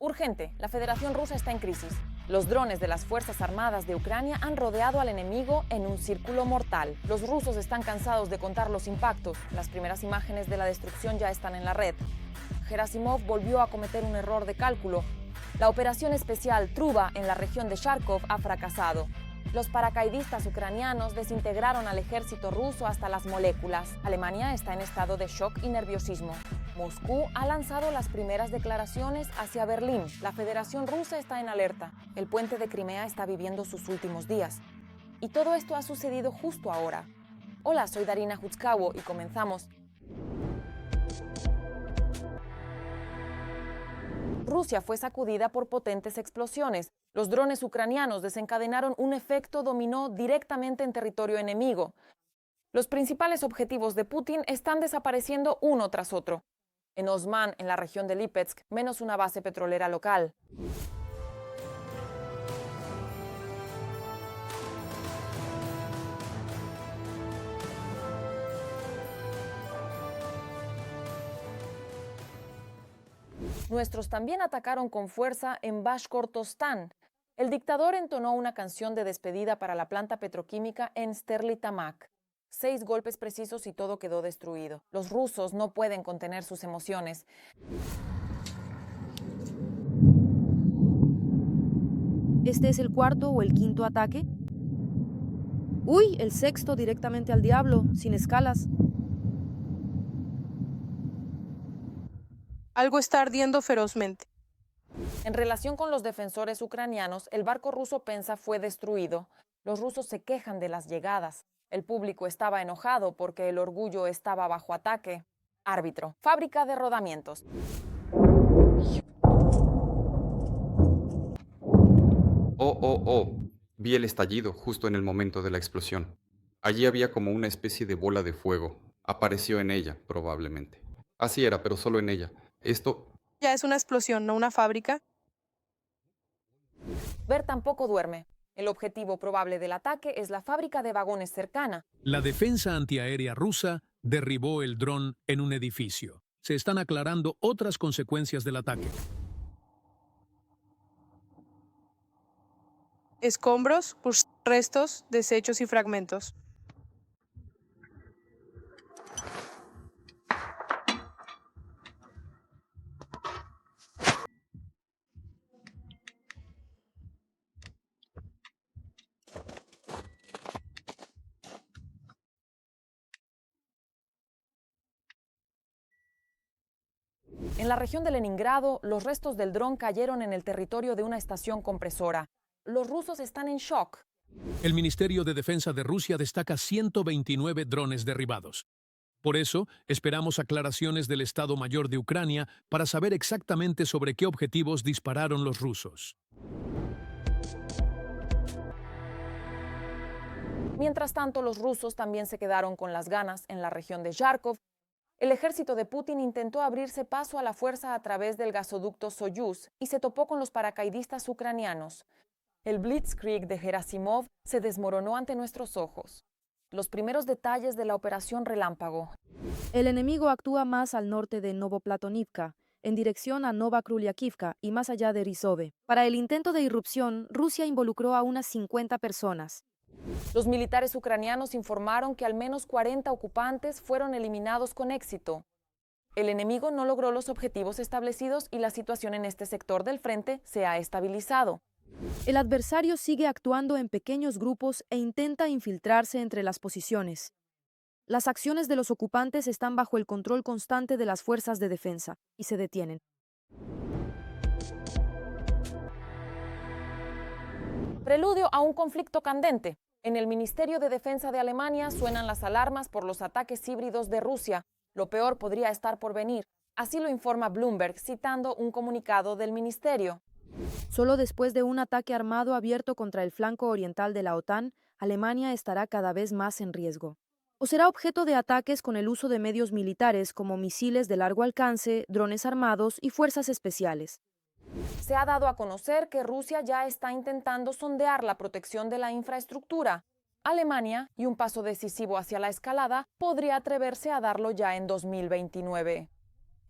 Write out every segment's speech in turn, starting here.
Urgente, la Federación Rusa está en crisis. Los drones de las Fuerzas Armadas de Ucrania han rodeado al enemigo en un círculo mortal. Los rusos están cansados de contar los impactos. Las primeras imágenes de la destrucción ya están en la red. Gerasimov volvió a cometer un error de cálculo. La operación especial Truba en la región de Kharkov ha fracasado. Los paracaidistas ucranianos desintegraron al ejército ruso hasta las moléculas. Alemania está en estado de shock y nerviosismo. Moscú ha lanzado las primeras declaraciones hacia Berlín. La Federación Rusa está en alerta. El puente de Crimea está viviendo sus últimos días. Y todo esto ha sucedido justo ahora. Hola, soy Darina Hutskawo y comenzamos. Rusia fue sacudida por potentes explosiones. Los drones ucranianos desencadenaron un efecto dominó directamente en territorio enemigo. Los principales objetivos de Putin están desapareciendo uno tras otro. En Osman, en la región de Lipetsk, menos una base petrolera local. Nuestros también atacaron con fuerza en Bashkortostán. El dictador entonó una canción de despedida para la planta petroquímica en Sterlitamak. 6 golpes precisos y todo quedó destruido. Los rusos no pueden contener sus emociones. ¿Este es el cuarto o el quinto ataque? ¡Uy! El sexto directamente al diablo, sin escalas. Algo está ardiendo ferozmente. En relación con los defensores ucranianos, el barco ruso Pensa fue destruido. Los rusos se quejan de las llegadas. El público estaba enojado porque el Orgullo estaba bajo ataque. Árbitro. Fábrica de rodamientos. Oh. Vi el estallido justo en el momento de la explosión. Allí había como una especie de bola de fuego. Apareció en ella, probablemente. Así era, pero solo en ella. Esto... Ya es una explosión, no una fábrica. Ver tampoco duerme. El objetivo probable del ataque es la fábrica de vagones cercana. La defensa antiaérea rusa derribó el dron en un edificio. Se están aclarando otras consecuencias del ataque. Escombros, restos, desechos y fragmentos. En la región de Leningrado, los restos del dron cayeron en el territorio de una estación compresora. Los rusos están en shock. El Ministerio de Defensa de Rusia destaca 129 drones derribados. Por eso, esperamos aclaraciones del Estado Mayor de Ucrania para saber exactamente sobre qué objetivos dispararon los rusos. Mientras tanto, los rusos también se quedaron con las ganas en la región de Kharkov. El ejército de Putin intentó abrirse paso a la fuerza a través del gasoducto Soyuz y se topó con los paracaidistas ucranianos. El Blitzkrieg de Gerasimov se desmoronó ante nuestros ojos. Los primeros detalles de la operación Relámpago. El enemigo actúa más al norte de Novoplatonivka, en dirección a Nova Krylyakivka y más allá de Rizove. Para el intento de irrupción, Rusia involucró a unas 50 personas. Los militares ucranianos informaron que al menos 40 ocupantes fueron eliminados con éxito. El enemigo no logró los objetivos establecidos y la situación en este sector del frente se ha estabilizado. El adversario sigue actuando en pequeños grupos e intenta infiltrarse entre las posiciones. Las acciones de los ocupantes están bajo el control constante de las fuerzas de defensa y se detienen. Preludio a un conflicto candente. En el Ministerio de Defensa de Alemania suenan las alarmas por los ataques híbridos de Rusia. Lo peor podría estar por venir. Así lo informa Bloomberg, citando un comunicado del ministerio. Solo después de un ataque armado abierto contra el flanco oriental de la OTAN, Alemania estará cada vez más en riesgo. O será objeto de ataques con el uso de medios militares como misiles de largo alcance, drones armados y fuerzas especiales. Se ha dado a conocer que Rusia ya está intentando sondear la protección de la infraestructura. Alemania, y un paso decisivo hacia la escalada, podría atreverse a darlo ya en 2029.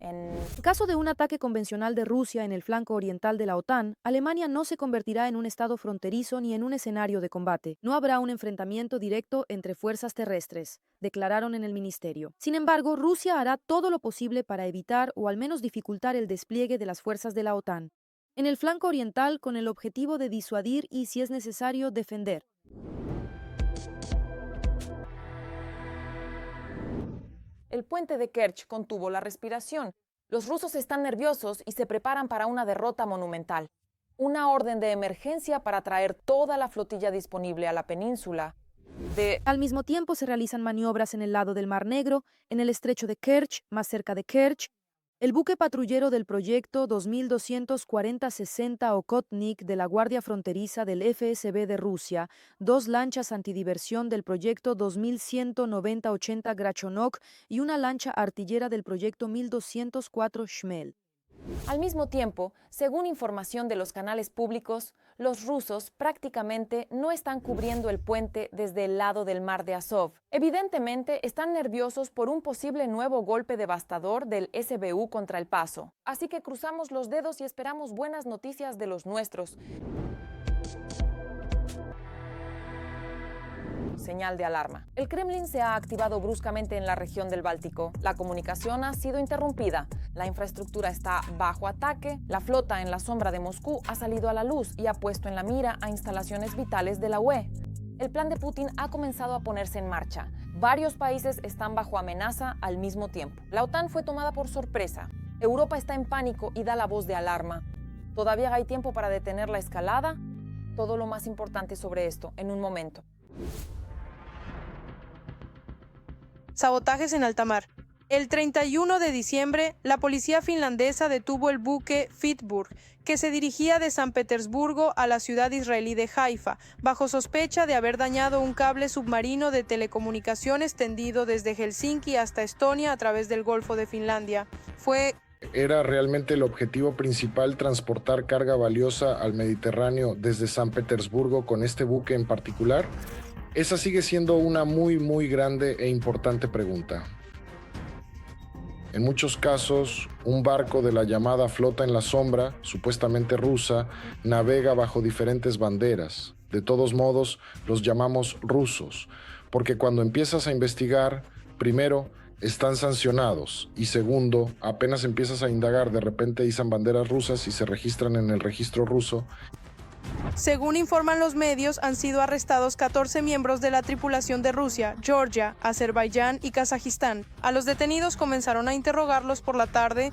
En caso de un ataque convencional de Rusia en el flanco oriental de la OTAN, Alemania no se convertirá en un estado fronterizo ni en un escenario de combate. No habrá un enfrentamiento directo entre fuerzas terrestres, declararon en el ministerio. Sin embargo, Rusia hará todo lo posible para evitar o al menos dificultar el despliegue de las fuerzas de la OTAN en el flanco oriental con el objetivo de disuadir y, si es necesario, defender. El puente de Kerch contuvo la respiración. Los rusos están nerviosos y se preparan para una derrota monumental. Una orden de emergencia para traer toda la flotilla disponible a la península. Al mismo tiempo se realizan maniobras en el lado del Mar Negro, en el estrecho de Kerch, más cerca de Kerch. El buque patrullero del proyecto 2240-60 Okhotnik de la Guardia Fronteriza del FSB de Rusia, 2 lanchas antidiversión del proyecto 2190-80 Grachonok y una lancha artillera del proyecto 1204 Shmel. Al mismo tiempo, según información de los canales públicos, los rusos prácticamente no están cubriendo el puente desde el lado del mar de Azov. Evidentemente, están nerviosos por un posible nuevo golpe devastador del SBU contra el paso. Así que cruzamos los dedos y esperamos buenas noticias de los nuestros. Señal de alarma. El Kremlin se ha activado bruscamente en la región del Báltico. La comunicación ha sido interrumpida. La infraestructura está bajo ataque. La flota en la sombra de Moscú ha salido a la luz y ha puesto en la mira a instalaciones vitales de la UE. El plan de Putin ha comenzado a ponerse en marcha. Varios países están bajo amenaza al mismo tiempo. La OTAN fue tomada por sorpresa. Europa está en pánico y da la voz de alarma. ¿Todavía hay tiempo para detener la escalada? Todo lo más importante sobre esto en un momento. Sabotajes en alta mar. El 31 de diciembre, la policía finlandesa detuvo el buque Fitburg, que se dirigía de San Petersburgo a la ciudad israelí de Haifa, bajo sospecha de haber dañado un cable submarino de telecomunicaciones tendido desde Helsinki hasta Estonia a través del Golfo de Finlandia. Era realmente el objetivo principal transportar carga valiosa al Mediterráneo desde San Petersburgo con este buque en particular. Esa sigue siendo una muy grande e importante pregunta. En muchos casos, un barco de la llamada flota en la sombra, supuestamente rusa, navega bajo diferentes banderas. De todos modos, los llamamos rusos, porque cuando empiezas a investigar, primero, están sancionados, y segundo, apenas empiezas a indagar, de repente izan banderas rusas y se registran en el registro ruso. Según informan los medios, han sido arrestados 14 miembros de la tripulación de Rusia, Georgia, Azerbaiyán y Kazajistán. A los detenidos comenzaron a interrogarlos por la tarde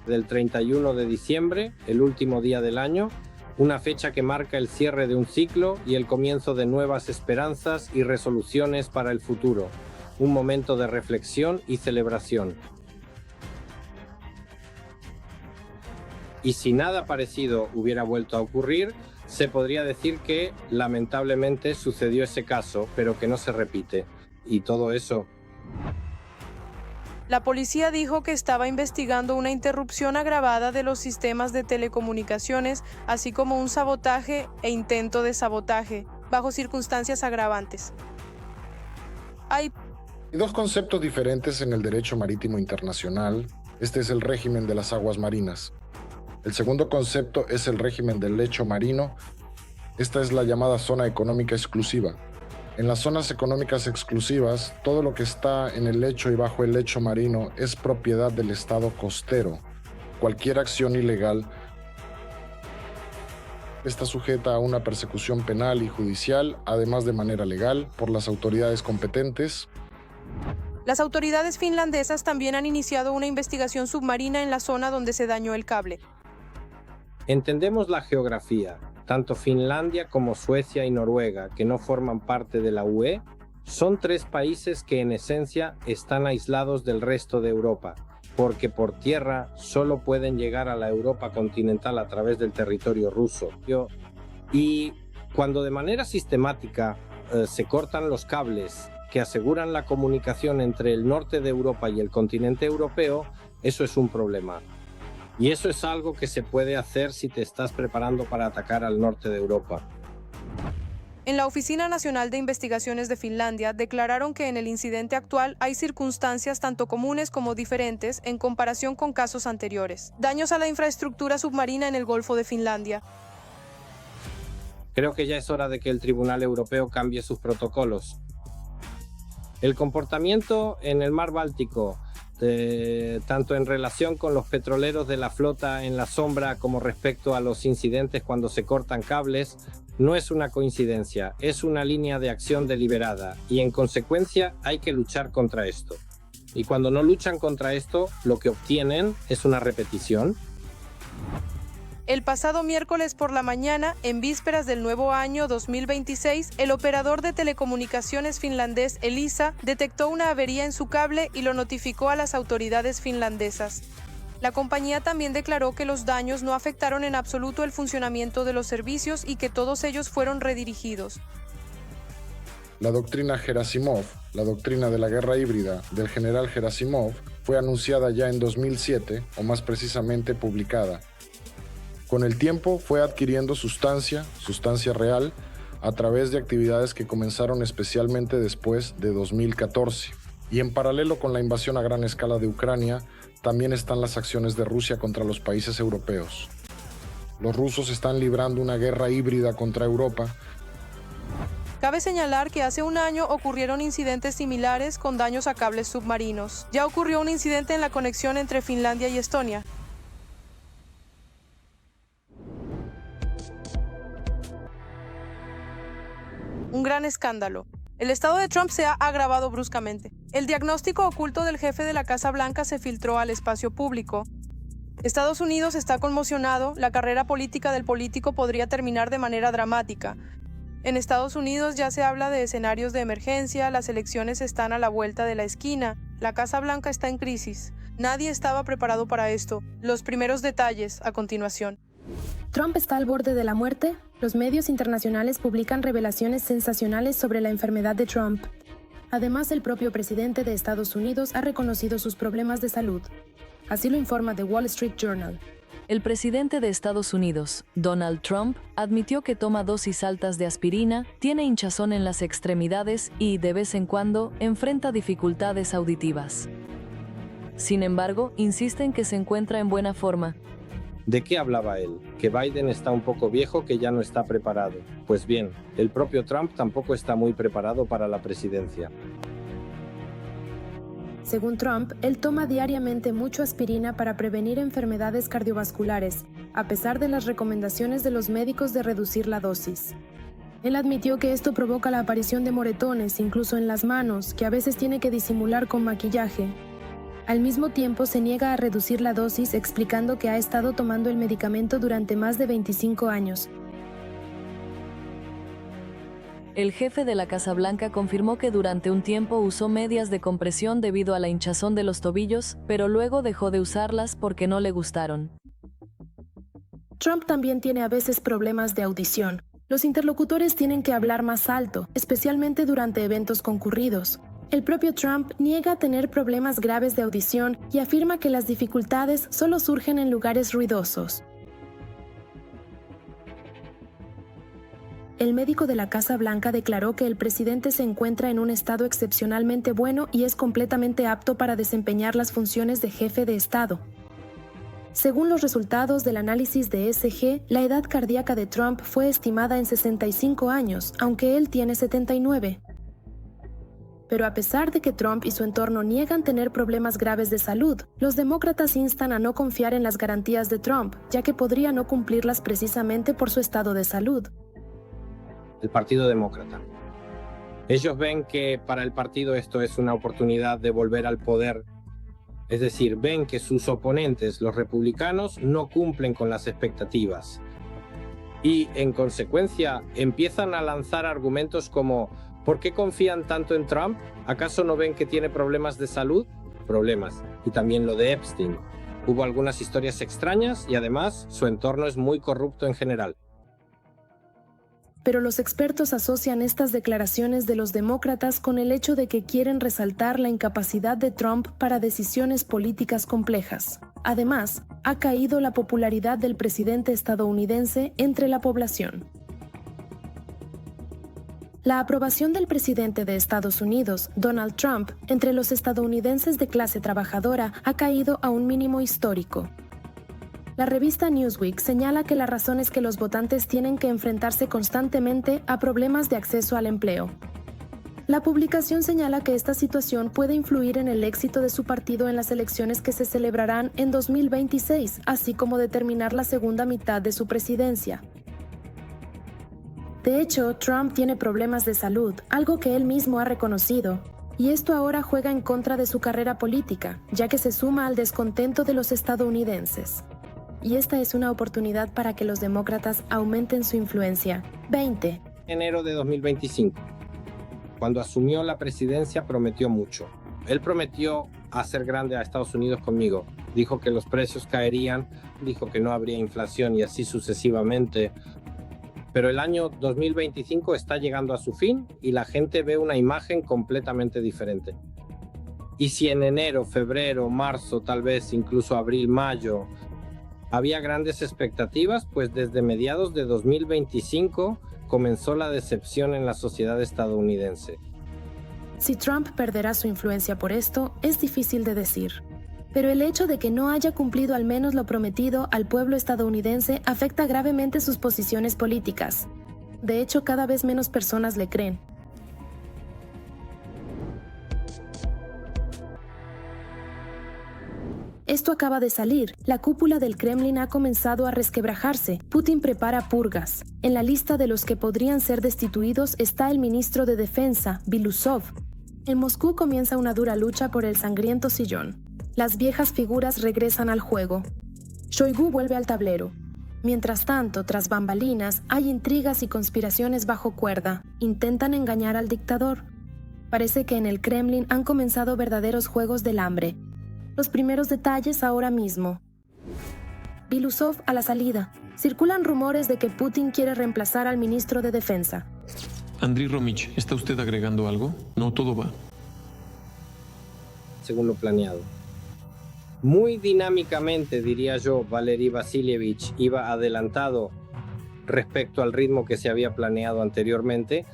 del 31 de diciembre, el último día del año, una fecha que marca el cierre de un ciclo y el comienzo de nuevas esperanzas y resoluciones para el futuro. Un momento de reflexión y celebración. Y si nada parecido hubiera vuelto a ocurrir, se podría decir que, lamentablemente, sucedió ese caso, pero que no se repite. Y todo eso. La policía dijo que estaba investigando una interrupción agravada de los sistemas de telecomunicaciones, así como un sabotaje e intento de sabotaje, bajo circunstancias agravantes. Hay 2 conceptos diferentes en el derecho marítimo internacional. Este es el régimen de las aguas marinas. El segundo concepto es el régimen del lecho marino. Esta es la llamada zona económica exclusiva. En las zonas económicas exclusivas, todo lo que está en el lecho y bajo el lecho marino es propiedad del Estado costero. Cualquier acción ilegal está sujeta a una persecución penal y judicial, además de manera legal, por las autoridades competentes. Las autoridades finlandesas también han iniciado una investigación submarina en la zona donde se dañó el cable. Entendemos la geografía. Tanto Finlandia como Suecia y Noruega, que no forman parte de la UE, son 3 países que en esencia están aislados del resto de Europa, porque por tierra solo pueden llegar a la Europa continental a través del territorio ruso. Y cuando de manera sistemática se cortan los cables que aseguran la comunicación entre el norte de Europa y el continente europeo, eso es un problema. Y eso es algo que se puede hacer si te estás preparando para atacar al norte de Europa. En la Oficina Nacional de Investigaciones de Finlandia declararon que en el incidente actual hay circunstancias tanto comunes como diferentes en comparación con casos anteriores. Daños a la infraestructura submarina en el Golfo de Finlandia. Creo que ya es hora de que el Tribunal Europeo cambie sus protocolos. El comportamiento en el Mar Báltico, tanto en relación con los petroleros de la flota en la sombra como respecto a los incidentes cuando se cortan cables, no es una coincidencia, es una línea de acción deliberada y en consecuencia hay que luchar contra esto. Y cuando no luchan contra esto, lo que obtienen es una repetición. El pasado miércoles por la mañana, en vísperas del nuevo año 2026, el operador de telecomunicaciones finlandés Elisa detectó una avería en su cable y lo notificó a las autoridades finlandesas. La compañía también declaró que los daños no afectaron en absoluto el funcionamiento de los servicios y que todos ellos fueron redirigidos. La doctrina Gerasimov, la doctrina de la guerra híbrida del general Gerasimov, fue anunciada ya en 2007, o más precisamente publicada. Con el tiempo fue adquiriendo sustancia real, a través de actividades que comenzaron especialmente después de 2014. Y en paralelo con la invasión a gran escala de Ucrania, también están las acciones de Rusia contra los países europeos. Los rusos están librando una guerra híbrida contra Europa. Cabe señalar que hace un año ocurrieron incidentes similares con daños a cables submarinos. Ya ocurrió un incidente en la conexión entre Finlandia y Estonia. Un gran escándalo. El estado de Trump se ha agravado bruscamente. El diagnóstico oculto del jefe de la Casa Blanca se filtró al espacio público. Estados Unidos está conmocionado, la carrera política del político podría terminar de manera dramática. En Estados Unidos ya se habla de escenarios de emergencia, las elecciones están a la vuelta de la esquina, la Casa Blanca está en crisis. Nadie estaba preparado para esto. Los primeros detalles a continuación. ¿Trump está al borde de la muerte? Los medios internacionales publican revelaciones sensacionales sobre la enfermedad de Trump. Además, el propio presidente de Estados Unidos ha reconocido sus problemas de salud. Así lo informa The Wall Street Journal. El presidente de Estados Unidos, Donald Trump, admitió que toma dosis altas de aspirina, tiene hinchazón en las extremidades y, de vez en cuando, enfrenta dificultades auditivas. Sin embargo, insiste en que se encuentra en buena forma. ¿De qué hablaba él? Que Biden está un poco viejo, que ya no está preparado. Pues bien, el propio Trump tampoco está muy preparado para la presidencia. Según Trump, él toma diariamente mucha aspirina para prevenir enfermedades cardiovasculares, a pesar de las recomendaciones de los médicos de reducir la dosis. Él admitió que esto provoca la aparición de moretones, incluso en las manos, que a veces tiene que disimular con maquillaje. Al mismo tiempo, se niega a reducir la dosis, explicando que ha estado tomando el medicamento durante más de 25 años. El jefe de la Casa Blanca confirmó que durante un tiempo usó medias de compresión debido a la hinchazón de los tobillos, pero luego dejó de usarlas porque no le gustaron. Trump también tiene a veces problemas de audición. Los interlocutores tienen que hablar más alto, especialmente durante eventos concurridos. El propio Trump niega tener problemas graves de audición y afirma que las dificultades solo surgen en lugares ruidosos. El médico de la Casa Blanca declaró que el presidente se encuentra en un estado excepcionalmente bueno y es completamente apto para desempeñar las funciones de jefe de Estado. Según los resultados del análisis de ECG, la edad cardíaca de Trump fue estimada en 65 años, aunque él tiene 79. Pero a pesar de que Trump y su entorno niegan tener problemas graves de salud, los demócratas instan a no confiar en las garantías de Trump, ya que podría no cumplirlas precisamente por su estado de salud. El Partido Demócrata. Ellos ven que para el partido esto es una oportunidad de volver al poder. Es decir, ven que sus oponentes, los republicanos, no cumplen con las expectativas. Y, en consecuencia, empiezan a lanzar argumentos como ¿por qué confían tanto en Trump? ¿Acaso no ven que tiene problemas de salud? Problemas. Y también lo de Epstein. Hubo algunas historias extrañas y además su entorno es muy corrupto en general. Pero los expertos asocian estas declaraciones de los demócratas con el hecho de que quieren resaltar la incapacidad de Trump para decisiones políticas complejas. Además, ha caído la popularidad del presidente estadounidense entre la población. La aprobación del presidente de Estados Unidos, Donald Trump, entre los estadounidenses de clase trabajadora ha caído a un mínimo histórico. La revista Newsweek señala que la razón es que los votantes tienen que enfrentarse constantemente a problemas de acceso al empleo. La publicación señala que esta situación puede influir en el éxito de su partido en las elecciones que se celebrarán en 2026, así como determinar la segunda mitad de su presidencia. De hecho, Trump tiene problemas de salud, algo que él mismo ha reconocido, y esto ahora juega en contra de su carrera política, ya que se suma al descontento de los estadounidenses. Y esta es una oportunidad para que los demócratas aumenten su influencia. 20. Enero de 2025. Cuando asumió la presidencia prometió mucho. Él prometió hacer grande a Estados Unidos conmigo. Dijo que los precios caerían, dijo que no habría inflación y así sucesivamente. Pero el año 2025 está llegando a su fin y la gente ve una imagen completamente diferente. Y si en enero, febrero, marzo, tal vez incluso abril, mayo, había grandes expectativas, pues desde mediados de 2025 comenzó la decepción en la sociedad estadounidense. Si Trump perderá su influencia por esto, es difícil de decir. Pero el hecho de que no haya cumplido al menos lo prometido al pueblo estadounidense afecta gravemente sus posiciones políticas. De hecho, cada vez menos personas le creen. Esto acaba de salir. La cúpula del Kremlin ha comenzado a resquebrajarse. Putin prepara purgas. En la lista de los que podrían ser destituidos está el ministro de Defensa, Bilusov. En Moscú comienza una dura lucha por el sangriento sillón. Las viejas figuras regresan al juego. Shoigu vuelve al tablero. Mientras tanto, tras bambalinas, hay intrigas y conspiraciones bajo cuerda. Intentan engañar al dictador. Parece que en el Kremlin han comenzado verdaderos juegos del hambre. Los primeros detalles ahora mismo. Bilusov a la salida. Circulan rumores de que Putin quiere reemplazar al ministro de Defensa. Andriy Romich, ¿está usted agregando algo? No, todo va según lo planeado. Muy dinámicamente, diría yo, Valery Vasilievich iba adelantado respecto al ritmo que se había planeado anteriormente.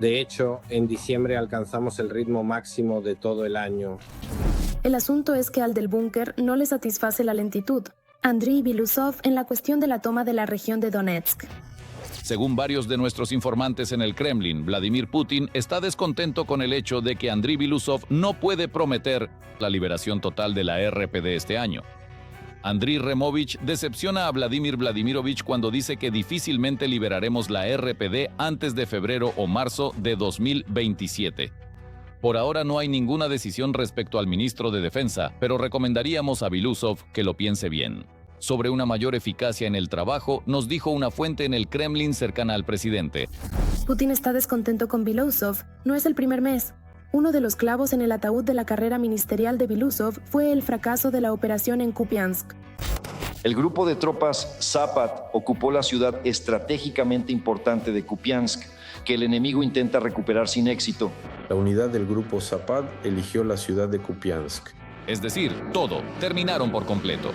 De hecho, en diciembre alcanzamos el ritmo máximo de todo el año. El asunto es que al del búnker no le satisface la lentitud. Andriy Bilusov en la cuestión de la toma de la región de Donetsk. Según varios de nuestros informantes en el Kremlin, Vladimir Putin está descontento con el hecho de que Andriy Bilusov no puede prometer la liberación total de la RPD este año. Andriy Removich decepciona a Vladimir Vladimirovich cuando dice que difícilmente liberaremos la RPD antes de febrero o marzo de 2027. Por ahora no hay ninguna decisión respecto al ministro de Defensa, pero recomendaríamos a Bilusov que lo piense bien. Sobre una mayor eficacia en el trabajo, nos dijo una fuente en el Kremlin cercana al presidente. Putin está descontento con Bilusov. No es el primer mes. Uno de los clavos en el ataúd de la carrera ministerial de Bilusov fue el fracaso de la operación en Kupiansk. El grupo de tropas Zapad ocupó la ciudad estratégicamente importante de Kupiansk, que el enemigo intenta recuperar sin éxito. La unidad del grupo Zapad eligió la ciudad de Kupiansk. Es decir, todo. Terminaron por completo.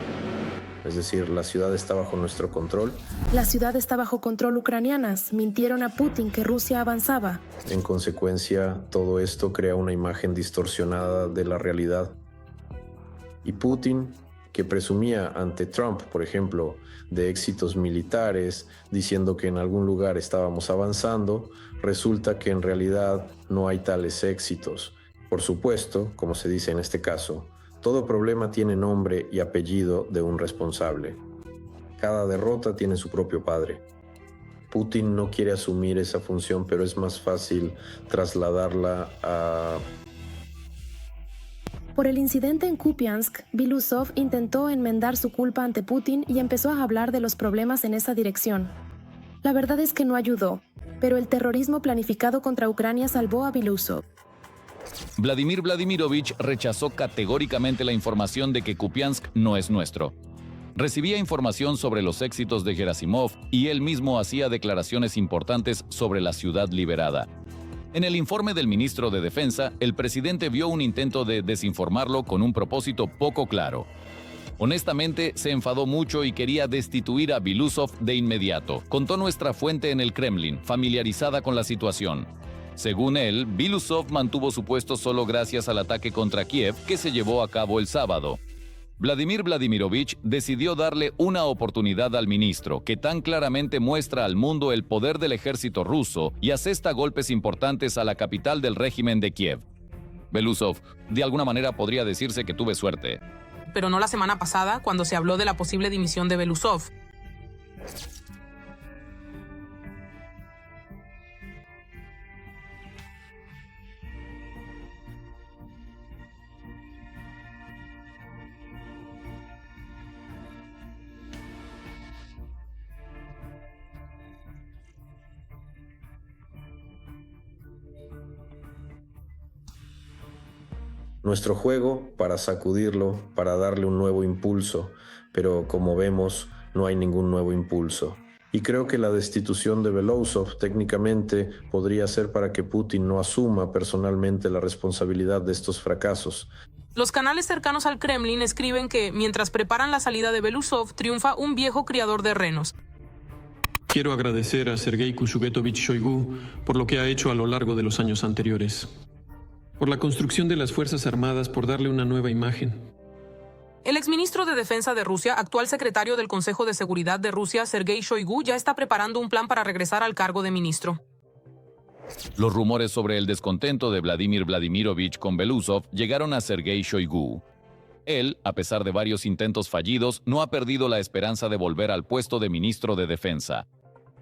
Es decir, la ciudad está bajo nuestro control. La ciudad está bajo control ucranianas. Mintieron a Putin que Rusia avanzaba. En consecuencia, todo esto crea una imagen distorsionada de la realidad. Y Putin, que presumía ante Trump, por ejemplo, de éxitos militares, diciendo que en algún lugar estábamos avanzando, resulta que en realidad no hay tales éxitos. Por supuesto, como se dice en este caso, todo problema tiene nombre y apellido de un responsable. Cada derrota tiene su propio padre. Putin no quiere asumir esa función, pero es más fácil trasladarla a... Por el incidente en Kupiansk, Bilusov intentó enmendar su culpa ante Putin y empezó a hablar de los problemas en esa dirección. La verdad es que no ayudó, pero el terrorismo planificado contra Ucrania salvó a Bilusov. Vladimir Vladimirovich rechazó categóricamente la información de que Kupiansk no es nuestro. Recibía información sobre los éxitos de Gerasimov y él mismo hacía declaraciones importantes sobre la ciudad liberada. En el informe del ministro de Defensa, el presidente vio un intento de desinformarlo con un propósito poco claro. Honestamente, se enfadó mucho y quería destituir a Bilusov de inmediato, contó nuestra fuente en el Kremlin, familiarizada con la situación. Según él, Belousov mantuvo su puesto solo gracias al ataque contra Kiev que se llevó a cabo el sábado. Vladimir Vladimirovich decidió darle una oportunidad al ministro, que tan claramente muestra al mundo el poder del ejército ruso y asesta golpes importantes a la capital del régimen de Kiev. Belousov, de alguna manera podría decirse que tuve suerte. Pero no la semana pasada, cuando se habló de la posible dimisión de Belousov. Nuestro juego para sacudirlo, para darle un nuevo impulso, pero como vemos, no hay ningún nuevo impulso. Y creo que la destitución de Belousov técnicamente podría ser para que Putin no asuma personalmente la responsabilidad de estos fracasos. Los canales cercanos al Kremlin escriben que, mientras preparan la salida de Belousov, triunfa un viejo criador de renos. Quiero agradecer a Sergei Kushugetovich Shoigu por lo que ha hecho a lo largo de los años anteriores. Por la construcción de las Fuerzas Armadas, por darle una nueva imagen. El exministro de Defensa de Rusia, actual secretario del Consejo de Seguridad de Rusia, Sergei Shoigu, ya está preparando un plan para regresar al cargo de ministro. Los rumores sobre el descontento de Vladimir Vladimirovich con Belousov llegaron a Sergei Shoigu. Él, a pesar de varios intentos fallidos, no ha perdido la esperanza de volver al puesto de ministro de Defensa.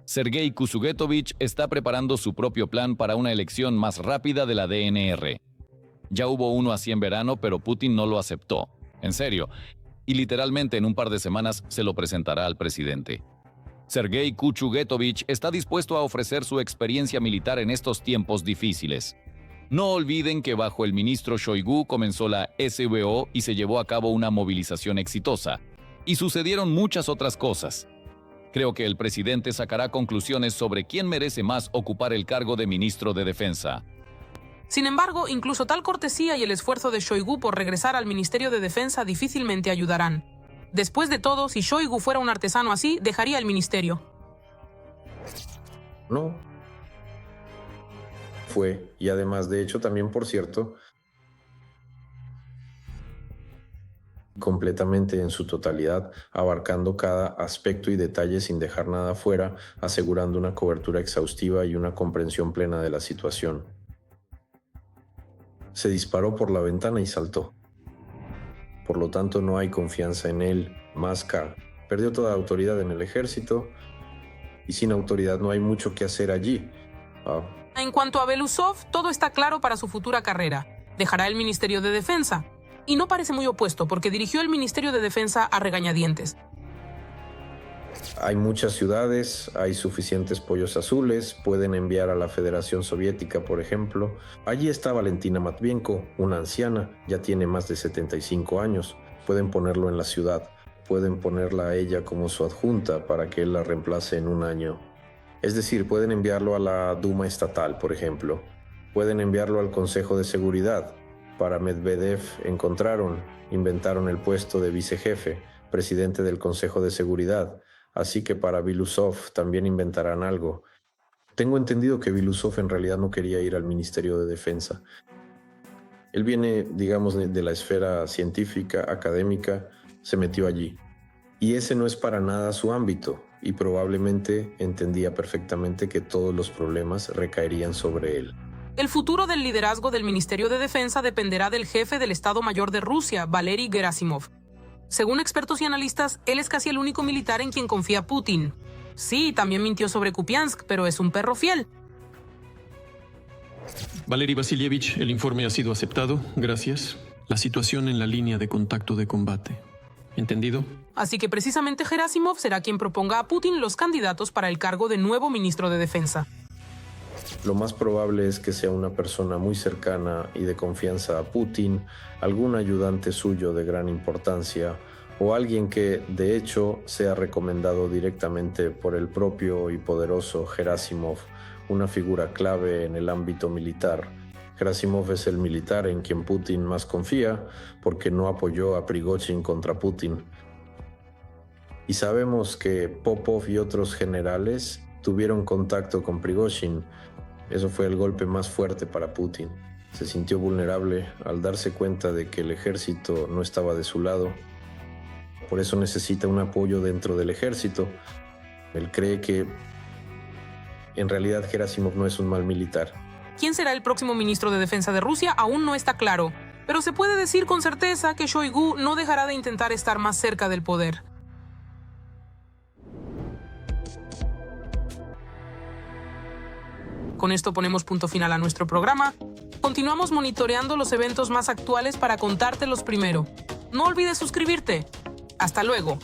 Sergei Kushugetovich está preparando su propio plan para una elección más rápida de la DNR. Ya hubo uno así en verano, pero Putin no lo aceptó. En serio. Y literalmente en un par de semanas se lo presentará al presidente. Sergei Kushugetovich está dispuesto a ofrecer su experiencia militar en estos tiempos difíciles. No olviden que bajo el ministro Shoigu comenzó la SVO y se llevó a cabo una movilización exitosa. Y sucedieron muchas otras cosas. Creo que el presidente sacará conclusiones sobre quién merece más ocupar el cargo de ministro de Defensa. Sin embargo, incluso tal cortesía y el esfuerzo de Shoigu por regresar al Ministerio de Defensa difícilmente ayudarán. Después de todo, si Shoigu fuera un artesano así, dejaría el ministerio. No. Fue, y además, de hecho, también, por cierto, completamente en su totalidad, abarcando cada aspecto y detalle sin dejar nada fuera, asegurando una cobertura exhaustiva y una comprensión plena de la situación. Se disparó por la ventana y saltó. Por lo tanto, no hay confianza en él. Maska perdió toda autoridad en el ejército y sin autoridad no hay mucho que hacer allí. En cuanto a Belousov, todo está claro para su futura carrera. Dejará el Ministerio de Defensa. Y no parece muy opuesto porque dirigió el Ministerio de Defensa a regañadientes. Hay muchas ciudades, hay suficientes pollos azules, pueden enviar a la Federación Soviética, por ejemplo. Allí está Valentina Matvienko, una anciana, ya tiene más de 75 años. Pueden ponerlo en la ciudad, pueden ponerla a ella como su adjunta para que él la reemplace en un año. Es decir, pueden enviarlo a la Duma estatal, por ejemplo. Pueden enviarlo al Consejo de Seguridad. Para Medvedev inventaron el puesto de vicejefe, presidente del Consejo de Seguridad. Así que para Belousov también inventarán algo. Tengo entendido que Belousov en realidad no quería ir al Ministerio de Defensa. Él viene, digamos, de la esfera científica, académica, se metió allí. Y ese no es para nada su ámbito, y probablemente entendía perfectamente que todos los problemas recaerían sobre él. El futuro del liderazgo del Ministerio de Defensa dependerá del jefe del Estado Mayor de Rusia, Valery Gerasimov. Según expertos y analistas, él es casi el único militar en quien confía Putin. Sí, también mintió sobre Kupiansk, pero es un perro fiel. Valery Vasilievich, el informe ha sido aceptado, gracias. La situación en la línea de contacto de combate. ¿Entendido? Así que precisamente Gerasimov será quien proponga a Putin los candidatos para el cargo de nuevo ministro de Defensa. Lo más probable es que sea una persona muy cercana y de confianza a Putin, algún ayudante suyo de gran importancia o alguien que, de hecho, sea recomendado directamente por el propio y poderoso Gerasimov, una figura clave en el ámbito militar. Gerasimov es el militar en quien Putin más confía porque no apoyó a Prigozhin contra Putin. Y sabemos que Popov y otros generales tuvieron contacto con Prigozhin. Eso fue el golpe más fuerte para Putin. Se sintió vulnerable al darse cuenta de que el ejército no estaba de su lado. Por eso necesita un apoyo dentro del ejército. Él cree que en realidad Gerasimov no es un mal militar. ¿Quién será el próximo ministro de Defensa de Rusia? Aún no está claro. Pero se puede decir con certeza que Shoigu no dejará de intentar estar más cerca del poder. Con esto ponemos punto final a nuestro programa. Continuamos monitoreando los eventos más actuales para contártelos primero. No olvides suscribirte. Hasta luego.